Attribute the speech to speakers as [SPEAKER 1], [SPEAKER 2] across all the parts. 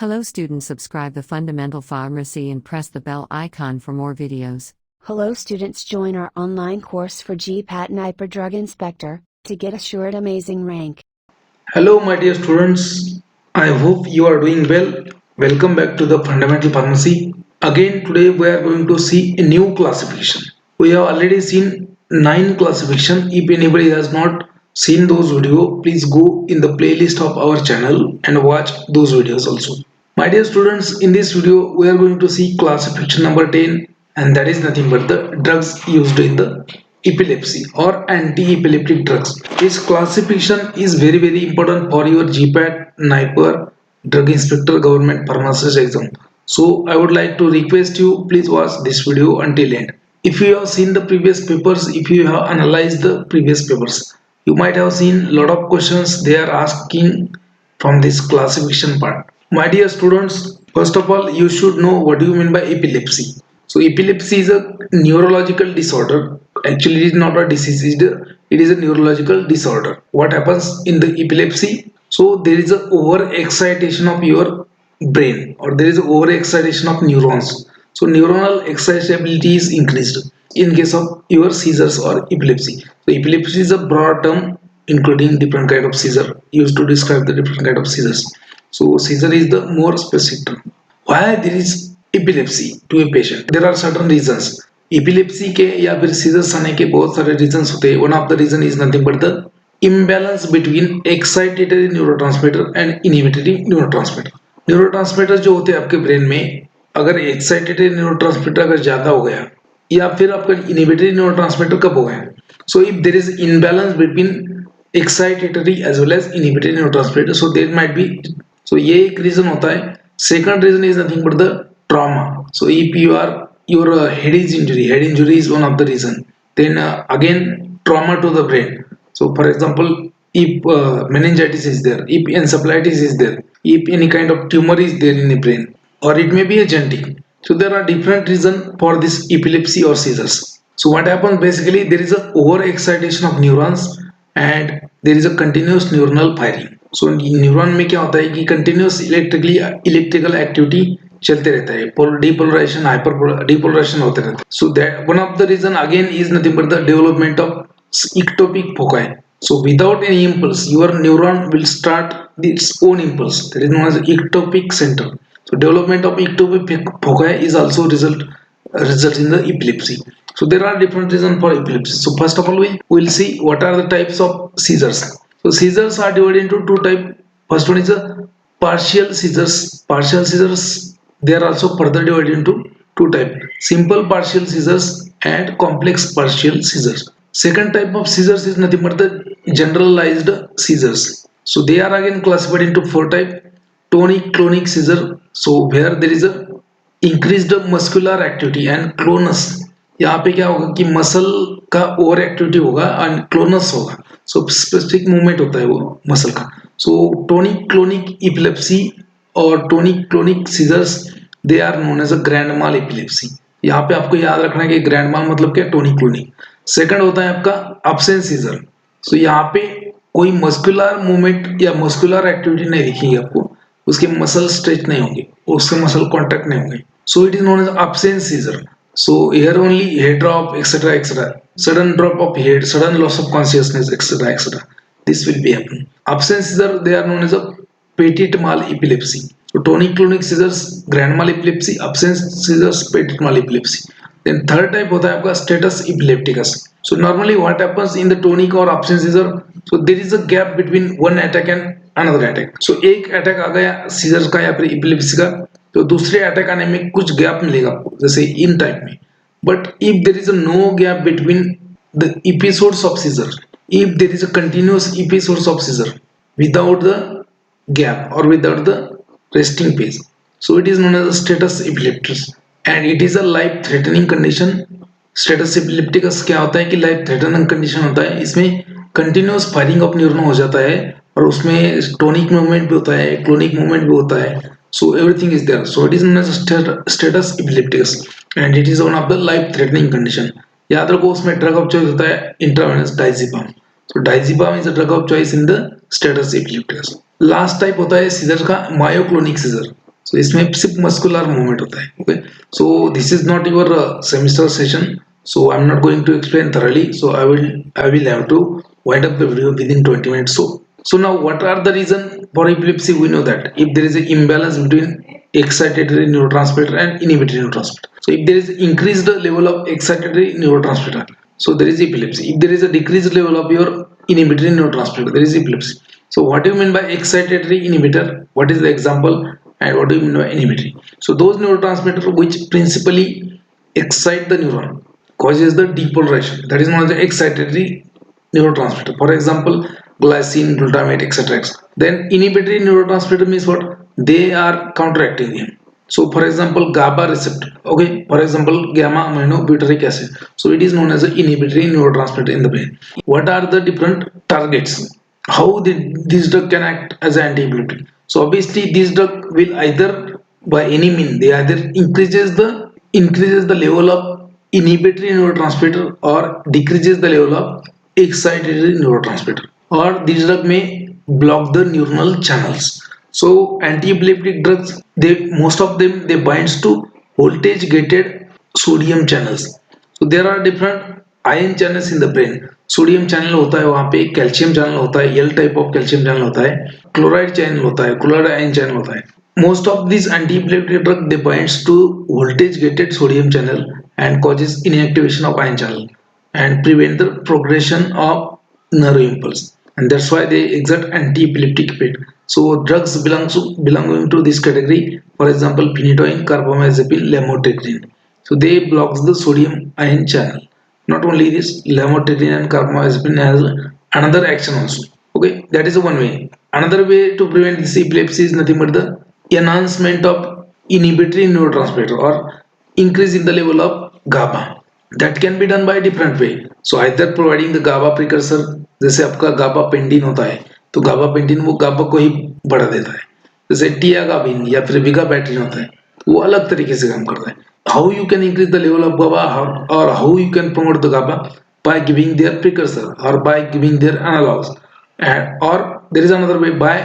[SPEAKER 1] Hello students, subscribe the Fundamental Pharmacy and press the bell icon for more videos.
[SPEAKER 2] Hello students, join our online course for GPAT Niper Drug Inspector to get assured amazing rank.
[SPEAKER 3] Hello my dear students, I hope you are doing well. Welcome back to the Fundamental Pharmacy. Again today we are going to see a new classification. We have already seen 9 classification. If anybody has not seen those videos, please go in the playlist of our channel and watch those videos also. My dear students, in this video we are going to see classification number 10, and that is nothing but the drugs used in the epilepsy or anti-epileptic drugs. This classification is very important for your GPAT Niper Drug Inspector Government Pharmacist exam. So I would like to request you, please watch this video until end. If you have seen the previous papers, if you have analyzed the previous papers, you might have seen a lot of questions they are asking from this classification part. My dear students, first of all, you should know what do you mean by epilepsy. So epilepsy is a neurological disorder. Actually, it is not a disease, it is a neurological disorder. What happens in the epilepsy? So there is a overexcitation of your brain, or there is a overexcitation of neurons. So neuronal excitability is increased in case of your seizures or epilepsy. So epilepsy is a broad term including different kind of seizure used to describe the different kind of seizures. So seizure is the more specific term. Why there is epilepsy to a patient? There are certain reasons. Epilepsy के या फिर seizures आने के बहुत सारे reasons होते हैं. One of the reason is nothing but the imbalance between excitatory neurotransmitter and inhibitory neurotransmitter. Neurotransmitter जो होते हैं आपके ब्रेन में, अगर excitatory neurotransmitter अगर ज्यादा हो गया या फिर आपका inhibitory neurotransmitter कब हो गया, so if there is imbalance between excitatory as well as inhibitory neurotransmitter, so there might be, so ये एक reason होता है. Second reason is nothing but the trauma. So if you are your head injury is one of the reason. Then again trauma to the brain. So for example, if meningitis is there, if encephalitis is there, if any kind of tumor is there in the brain, or it may be a genetic. So there are different reasons for this epilepsy or seizures. So what happens basically, there is a overexcitation of neurons and there is a continuous neuronal firing. So neuron में क्या होता है कि continuous electrical activity चलते रहता है, depolarization, depolarization होते रहता है. So that one of the reason again is nothing but the development of ectopic foci. So without any impulse, your neuron will start its own impulse. That is known as ectopic center. So development of ectopic foci is also result in the epilepsy. So there are different reasons for epilepsy. So first of all, we will see what are the types of seizures. So seizures are divided into two types. First one is a partial seizures. Partial seizures, they are also further divided into two types: simple partial seizures and complex partial seizures. Second type of seizures is nothing but the generalized seizures. So they are again classified into four types: tonic-clonic seizure, so where there is a increased muscular activity, and clonus, यहाँ पे क्या होगा कि muscle का over activity होगा and clonus होगा. So specific movement होता है वो मसल का. सो टोनिक क्लोनिक एपिलेप्सी और tonic clonic seizures, they are known as a grand mal epilepsy. यहाँ पे आपको याद रखना है कि ग्रैंड माल मतलब क्या, टोनिक क्लोनिक. सेकंड होता है आपका अब्सेंस सीजर. सो यहाँ पे कोई मस्कुलर मूवमेंट या मस्कुलर एक्टिविटी नहीं दिखेगी आपको, उसके मसल स्ट्रेच नहीं होंगे, उसके मसल कॉन्ट्रैक्ट नहीं होंगे. So it is known as absence seizure. So here only head drop, etc., sudden drop of head, sudden loss of consciousness, etc. This will be happening. Absence seizure, they are known as a petit mal epilepsy. So tonic-clonic seizures, grand mal epilepsy, absence seizures, petit mal epilepsy. Then third type होता है आपका status epilepticus. So normally what happens in the tonic or absence seizure, so there is a gap between one attack and another attack. So एक attack आ गया seizures का या फिर epilepsy का, तो दूसरे अटैक आने में कुछ गैप मिलेगा आपको, जैसे इन टाइप में. But if there is a no gap between the episodes of seizure, if there is a continuous episodes of seizure without the gap और without the resting phase, so it is known as status epilepticus and it is a life threatening condition. Status epilepticus क्या होता है कि life threatening condition होता है. इसमें continuous firing of neuron हो जाता है और उसमें टोनिक मूवमेंट भी होता है, क्लोनिक मूवमेंट भी होता है. So everything is there. So it is known as status epilepticus and it is one of the life-threatening condition. याद रखो उसमें drug of choice होता है intravenous diazepam. So diazepam is a drug of choice in the status epilepticus. Last type होता है scissor का myoclonic seizure. सो इसमें सिर्फ मस्कुलर मूवमेंट होता है. Okay, so this is not your semester session, so I'm not going to explain thoroughly, so I will have to wind up the video within 20 minutes. So now what are the reason for epilepsy? We know that if there is an imbalance between excitatory neurotransmitter and inhibitory neurotransmitter, so if there is increased level of excitatory neurotransmitter, so there is epilepsy. If there is a decreased level of your inhibitory neurotransmitter, there is epilepsy. So what do you mean by excitatory inhibitor? What is the example, and what do you mean by inhibitory? So those neurotransmitters which principally excite the neuron causes the depolarization, that is known as the excitatory neurotransmitter. For example, glycine, glutamate, etc. Then inhibitory neurotransmitter means what? They are counteracting them. So for example, GABA receptor, okay, for example, gamma aminobutyric acid, so it is known as an inhibitory neurotransmitter in the brain. What are the different targets? How this drug can act as an anti-epileptic? So obviously this drug will either, by any means, they either increases the level of inhibitory neurotransmitter or decreases the level of excitatory neurotransmitter, or this drug may block the neuronal channels. So anti-epileptic drugs, they most of them they binds to voltage gated sodium channels. So there are different ion channels in the brain. Sodium channel होता है, वहां पे calcium channel होता है, L type of calcium channel होता है, chloride channel होता है, क्लोराइड आयन चैनल होता है. Most of these anti-epileptic drug they binds to voltage gated sodium channel and causes inactivation of ion channel and prevent the progression of nerve impulse, and that's why they exert anti-epileptic effect. So drugs belonging to this category, for example, phenytoin, carbamazepine, lamotrigine, so they blocks the sodium ion channel. Not only this, lamotrigine and carbamazepine has another action also. Okay, that is one way. Another way to prevent this epilepsy is nothing but the enhancement of inhibitory neurotransmitter or increase in the level of GABA. That can be done by different way. So either providing the GABA precursor, जैसे आपका GABA पेंडिन होता है, तो GABA पेंडिन वो GABA को ही बढ़ा देता है. जैसे टियागाबिन या फिर विगाबैट्रिन होता है, वो अलग तरीके से काम करता है. How you can increase the level of GABA, or how you can promote the GABA? By giving their precursor or by giving their analogs, or there is another way, by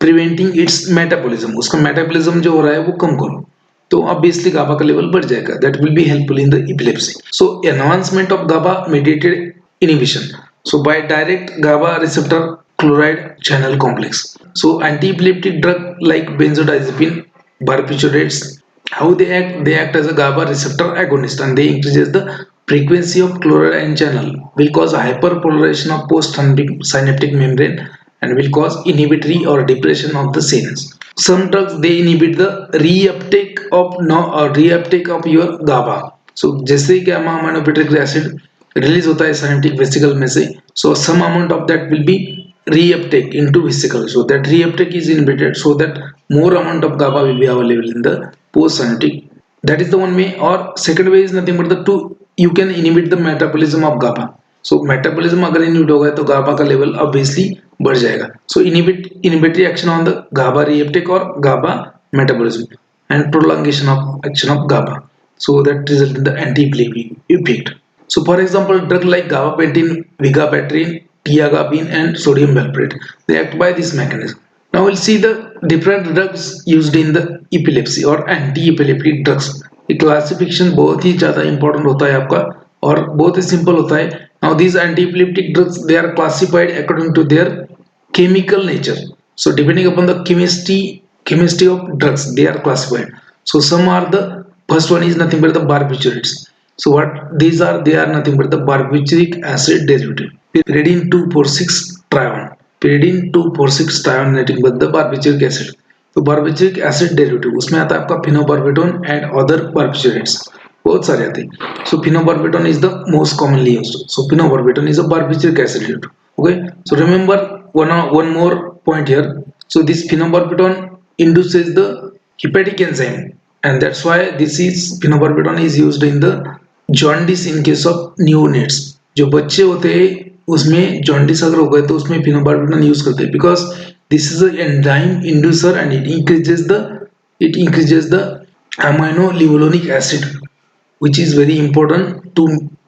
[SPEAKER 3] preventing its metabolism. उसका metabolism जो हो रहा है वो कम करो, तो obviously GABA का level बढ़ जाएगा. That will be helpful in the epilepsy. So enhancement of GABA mediated inhibition, so by direct GABA receptor chloride channel complex. So anti-epileptic drug like benzodiazepine, barbiturates, how they act? They act as a GABA receptor agonist, and they increases the frequency of chloride ion channel, will cause hyperpolarization of post-synaptic membrane, and will cause inhibitory or depression of the CNS. Some drugs they inhibit the reuptake of your GABA. So जैसे ही gamma aminobutyric acid release होता है synaptic vesicle में से, so some amount of that will be reuptake into vesicle. So that reuptake is inhibited, so that more amount of GABA will be available in the post-synaptic. That is the one way. Or second way is nothing but the two, you can inhibit the metabolism of GABA. So metabolism अगर inhibit होगा तो GABA का level obviously बढ़ जाएगा. So inhibitory action on the GABA reuptake or GABA metabolism, and prolongation of action of GABA. So that result in the anti-epileptic effect. So for example, drug like gabapentin, vigabatrin, tiagabine, and sodium valproate, they act by this mechanism. Now we'll see the different drugs used in the epilepsy or anti-epileptic drugs. ये classification बहुत ही ज़्यादा important होता है आपका, और बहुत ही simple होता है. Now these anti-epileptic drugs, they are classified according to their chemical nature. So depending upon the chemistry of drugs, they are classified. So some are the first one is nothing but the barbiturates. So what these are? They are nothing but the barbituric acid derivative. Pyridine 2,4,6 trione. Pyridine 2,4,6 trione nothing but the barbituric acid. तो barbituric acid derivative उसमें आता है आपका phenobarbital and other barbiturates, बहुत सारे आते हैं. So phenobarbital is the most commonly used. So phenobarbital is a barbituric acid derivative. Okay. So remember one more point here. So this phenobarbital induces the hepatic enzyme, and that's why this is phenobarbital is used in the jaundice in case of neonates. जो बच्चे होते हैं उसमें jaundice अगर हो गए तो उसमें phenobarbital यूज करते हैं, because this is an enzyme inducer and it increases the amino levulonic acid, which is very important to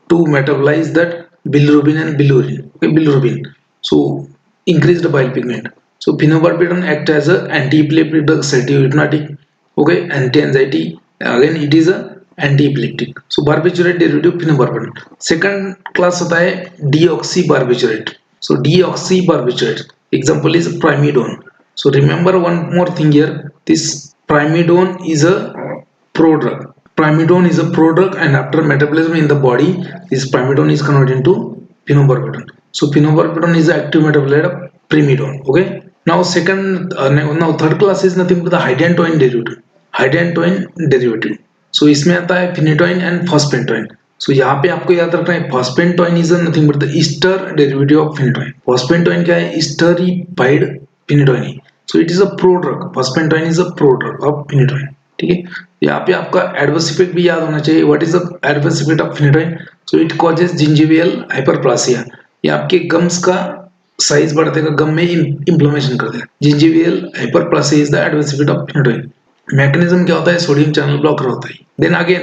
[SPEAKER 3] metabolize that bilirubin and bilirubin. Okay, bilirubin. So increase the bile pigment. So phenobarbital act as an anti-epileptic drug, serotonergic, Okay, anti-anxiety, again it is a anti-epileptic. So barbiturate derivative phenobarbital. Second class होता है deoxybarbiturate. So deoxybarbiturate example is primidone. So remember one more thing here, this primidone is a prodrug. Primidone is a prodrug, and after metabolism in the body, this primidone is converted into phenobarbital. So phenobarbital is the active metabolite of primidone. Okay, now now third class is nothing but the hydantoin derivative. Hydantoin derivative. So इसमें आता है phenytoin and phosphantoin. So यहाँ पे आपको याद रखना है phosphantoin is nothing but the ester derivative of phenytoin. Phosphantoin क्या है? Esterified phenytoin. So it is a prodrug. Phosphantoin is a prodrug of phenytoin. ठीक है, यहाँ पे आपका एडवर्स इफेक्ट भी याद होना चाहिए. What is the adverse effect of phenytoin? So it causes gingival hyperplasia. ये आपके गम्स का साइज बढ़ देगा, गम में इंफ्लेमेशन कर देगा. Gingival hyperplasia is the adverse effect of phenytoin. Mechanism क्या होता है? सोडियम चैनल ब्लॉकर होता है. Then again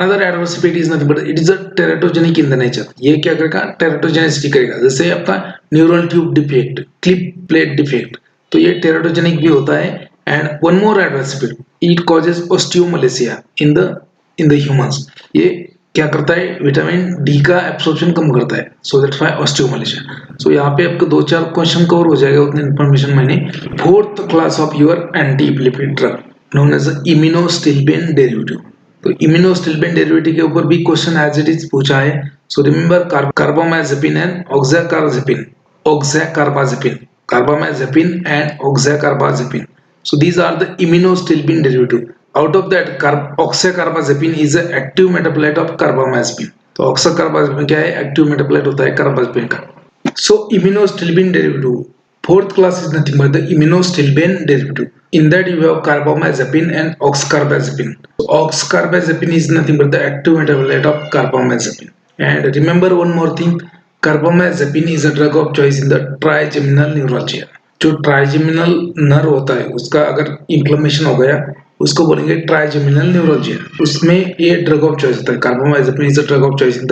[SPEAKER 3] another adverse effect is nothing but it is a teratogenic in the nature. ये क्या करेगा? टेराटोजेनिसिटी करेगा. जैसे आपका neural tube defect, cleft palate defect, तो ये टेराटोजेनिक भी होता है. And one more adverse effect, it causes osteomalacia in the humans. ये क्या करता है? विटामिन डी का एब्सॉर्प्शन कम करता है. So that's why ऑस्टियोमलेसिया. सो यहाँ पे आपको 2-4 क्वेश्चन कवर हो जाएगा, उतनी इन्फॉर्मेशन मैंने. Fourth class of your anti epileptic drug known as iminostilbene derivative. तो इम्यूनोस्टिल्बेन डेरिवेटिव के ऊपर भी क्वेश्चन एज इट इज पूछा है. So remember carbamazepine and oxcarbazepine. Carbamazepine and oxacarbazepine. So these are the immunostilbene derivative. Out of that, oxacarbazepine is an active metabolite of carbamazepine. तो oxacarbazepine क्या है? Active metabolite होता है carbamazepine का. So immunostilbene derivative. Fourth class is nothing but the immunostilbene derivative. In that you have carbamazepine and oxcarbazepine. So oxcarbazepine is nothing but the active metabolite of carbamazepine. And remember one more thing. Carbamazepine is a drug of choice in the trigeminal neuralgia. जो trigeminal nerve होता है उसका अगर inflammation हो गया उसको बोलेंगे trigeminal neuroglia. उसमें ये ड्रग ऑफ चॉइस होता है. Carbamazepine is a drug of choice in the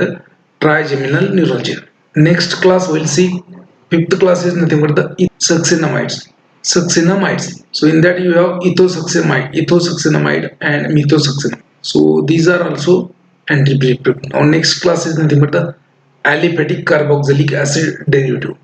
[SPEAKER 3] trigeminal neuroglia. Next class will see. Fifth class is nothing but the succinamides. So in that you have ethosuxinamide and methosuxinamide. So these are also anti-epileptic. Now next class is nothing but the aliphatic carboxylic acid derivative.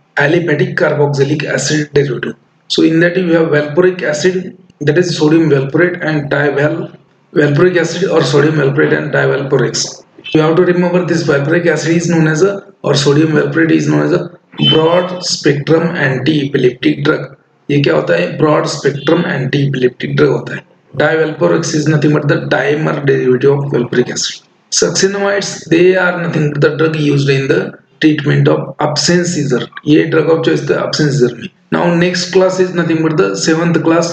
[SPEAKER 3] So in that you have valproic acid, that is sodium valproate, and valproic acid or sodium valproate and divalproex. You have to remember this valproic acid is known as or sodium valproate is known as a broad spectrum anti-epileptic drug. ये क्या होता है? broad spectrum anti-epileptic drug होता है. Divalproex is nothing but the dimer derivative of valproic acid. Succinamides, they are nothing but the drug used in the treatment of absence seizure. ये drug of choice the absence seizure में. Now next class is nothing but the seventh class,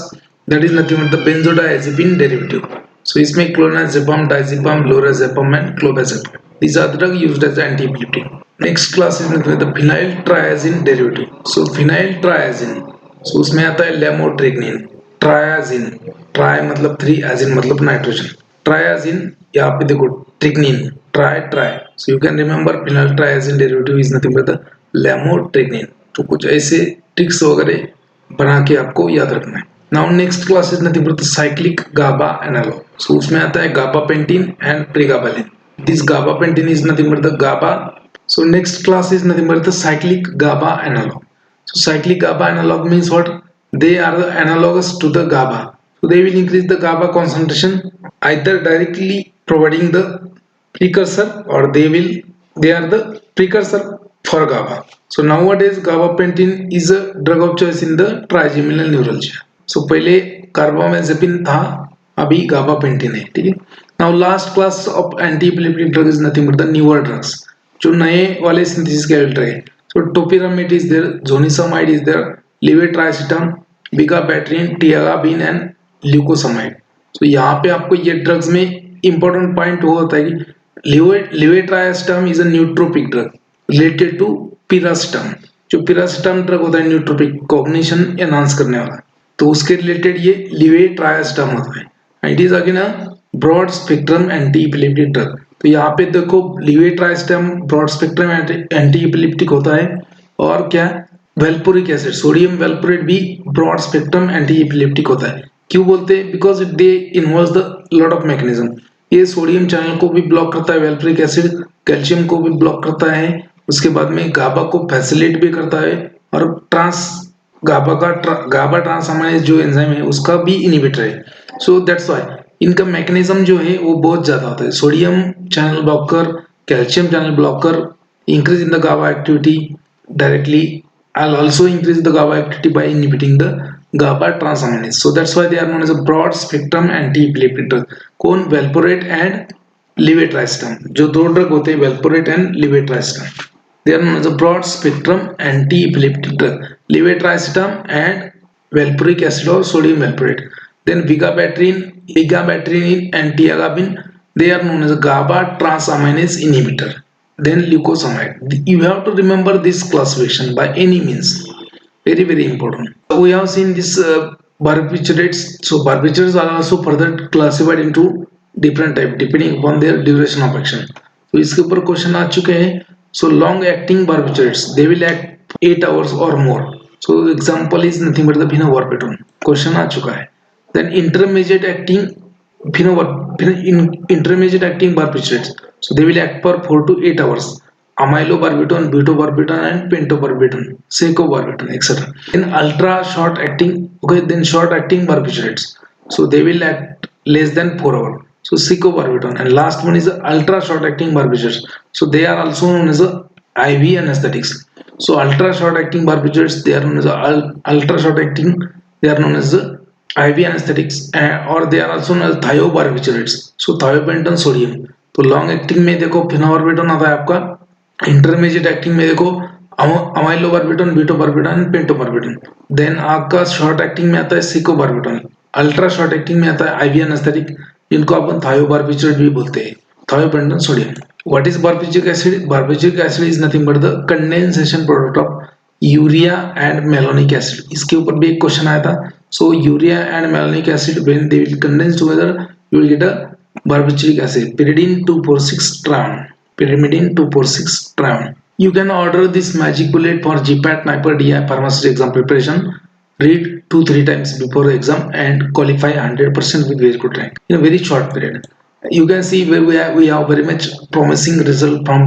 [SPEAKER 3] that is nothing but the benzodiazepine derivative. So इसमें clonazepam, diazepam, lorazepam and clobazepam. These are the drug used as anti-epileptic. Next class is nothing but the phenyltriazine derivative. So phenyltriazine, so उसमें आता है lamotrigine, triazine, tri मतलब 3, azine मतलब nitrogen. Triazine, यहाँ पे देखो ट्रिग्निन, tri. So you can remember phenyltriazine derivative is nothing but the lamotrigine. तो कुछ ऐसे ट्रिक्स वगैरह बना के आपको याद रखना है. Now next class is nothing but the cyclic GABA analog. So उसमें आता है gabapentin and pregabalin. This gabapentin is nothing but the GABA. So next class is nothing but the cyclic GABA analog. So cyclic GABA analog means what? They are the analogous to the GABA. So they will increase the GABA concentration either directly providing the precursor or they are the precursor for GABA. So nowadays gabapentin is a drug of choice in the trigeminal neuralgia. So पहले carbamazepine था, अभी gabapentin है. ठीक है. Now last class of anti-epileptic drug is nothing but the newer drugs. जो नए वाले synthesis के ड्रग है. So topiramate is there, zonisamide is there, levetiracetam, bigabatrin, tiagabine and leucosamide. So यहाँ पे आपको ये ड्रग्स में important point वो होता है कि levetiracetam is a nootropic drug related to piracetam. जो piracetam ड्रग होता है nootropic, cognition enhance करने वाला, तो उसके रिलेटेड ये levetiracetam होता है. It is again a broad spectrum anti-epileptic drug. तो यहाँ पे देखो levetiracetam broad spectrum anti-epileptic होता है. और क्या? वेल्पोरिक एसिड, सोडियम वेल्पोरेट भी ब्रॉड स्पेक्ट्रम एंटी एपिलेप्टिक होता है. क्यों बोलते हैं? Because they involve the lot of mechanism. ये सोडियम चैनल को भी ब्लॉक करता है, वेल्प्रिक एसिड कैल्शियम को भी ब्लॉक करता है, उसके बाद में गाबा को फैसिलिट भी करता है, और गाबा ट्रांस अमाइनेज जो एंजाइम है उसका भी इनिबिटर है। सो दैट्स व्हाई इनका मैकेनिज्म जो है वो बहुत ज्यादा होता है। Sodium channel blocker, calcium channel blocker increase in the GABA activity directly. I'll also increase the GABA activity by inhibiting the GABA transaminase. So that's why they are known as a broad spectrum anti-epileptic drug. कौन? Valproate and levetiracetam. जो दो drug होते हैं Valproate and levetiracetam. They are known as a broad spectrum anti-epileptic drug. Levetiracetam and valproic acid or sodium valproate. Then vigabatrin, and tiagabin. They are known as a GABA transaminase inhibitor. Then leucosamide. You have to remember this classification by any means. Very, very important. So we have seen this barbiturates. So barbiturates are also further classified into different type depending upon their duration of action. तो इसके ऊपर question आ चुके हैं. So long acting barbiturates, they will act 8 hours or more. So example is nothing but the phenobarbital. Question आ चुका है. Then intermediate acting barbiturates. So they will act for 4 to 8 hours. Amylobarbital, butobarbital, and pentobarbital, secobarbital, etc. In ultra short acting, okay, then short acting barbiturates. So they will act less than 4 hours. So secobarbital, and last one is the ultra short acting barbiturates. So they are also known as the IV anesthetics. So ultra short acting barbiturates, they are known as the ultra short acting. They are known as the IV anesthetics, or they are also known as thiobarbiturates. So thiopental sodium. तो long acting में देखो phenobarbitone आता है आपका, intermediate acting में देखो अमाइलोबार्बिटोन, ब्यूटोबार्बिटोन and पेंटोबार्बिटोन। Then आपका short acting में आता है सिकोबार्बिटोन। अल्ट्रा शॉर्ट एक्टिंग में आता है आईवी एनेस्थेटिक, जिनको अपन थायोबार्बिट्रेट भी बोलते हैं, thiopentone sodium. What is barbituric acid? Barbituric acid is nothing but the condensation product of urea and malonic acid. इसके ऊपर भी एक क्वेश्चन आया था। So urea and malonic acid when they will condense together you will get a barbiturate acid, pyridine 246 trione. Pyrimidine 246 trione. You can order this magic bullet for GPAT Niper DI Pharmacist exam preparation. Read 2-3 times before the exam and qualify 100% with very good rank in a very short period. You can see where we have very much promising result from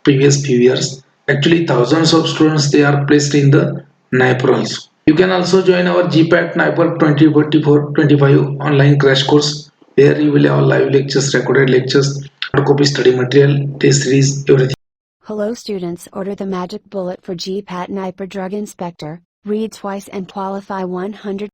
[SPEAKER 3] previous few years. Actually, thousands of students they are placed in the Niper also. You can also join our GPAT Niper 2024-25 online crash course, where you will have live lectures, recorded lectures, hardcopy study material, test series, everything.
[SPEAKER 2] Hello students, order the magic bullet for GPAT Niper Drug Inspector. Read twice and qualify 100%